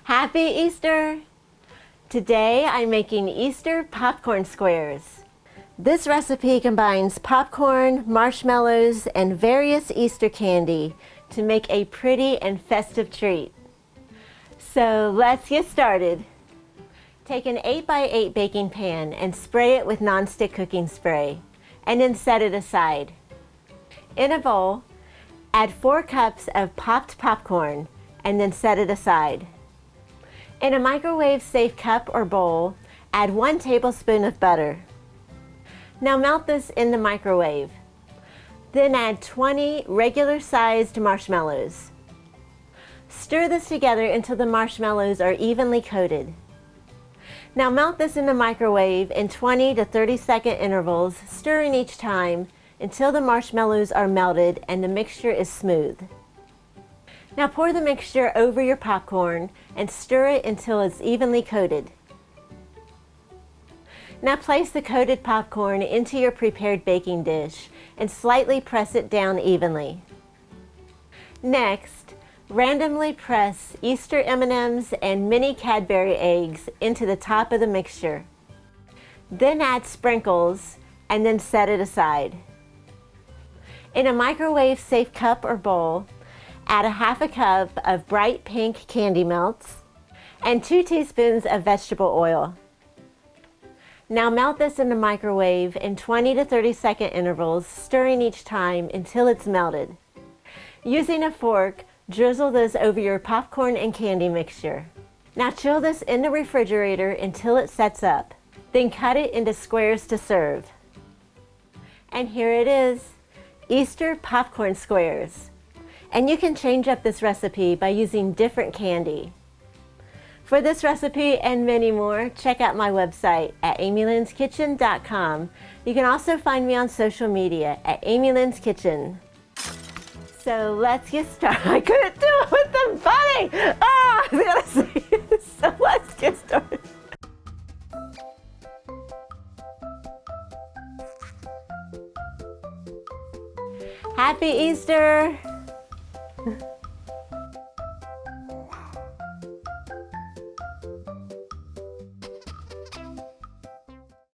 Happy Easter! Today I'm making Easter popcorn squares. This recipe combines popcorn, marshmallows, and various Easter candy to make a pretty and festive treat. So let's get started. Take an 8x8 baking pan and spray it with nonstick cooking spray, and then set it aside. In a bowl, add 4 cups of popped popcorn and then set it aside. In a microwave-safe cup or bowl, add 1 tablespoon of butter. Now melt this in the microwave. Then add 20 regular-sized marshmallows. Stir this together until the marshmallows are evenly coated. Now melt this in the microwave in 20 to 30-second intervals, stirring each time until the marshmallows are melted and the mixture is smooth. Now pour the mixture over your popcorn and stir it until it's evenly coated. Now place the coated popcorn into your prepared baking dish and slightly press it down evenly. Next, randomly press Easter M&Ms and mini Cadbury eggs into the top of the mixture. Then add sprinkles and then set it aside. In a microwave-safe cup or bowl, add a half a cup of bright pink candy melts and 2 teaspoons of vegetable oil. Now melt this in the microwave in 20 to 30-second intervals, stirring each time until it's melted. Using a fork, drizzle this over your popcorn and candy mixture. Now chill this in the refrigerator until it sets up. Then cut it into squares to serve. And here it is, Easter popcorn squares. And you can change up this recipe by using different candy. For this recipe and many more, check out my website at amylynnskitchen.com. You can also find me on social media at amylynnskitchen. So let's get started. I couldn't do it with the bunny! Oh, I was gonna say it. So let's get started. Happy Easter!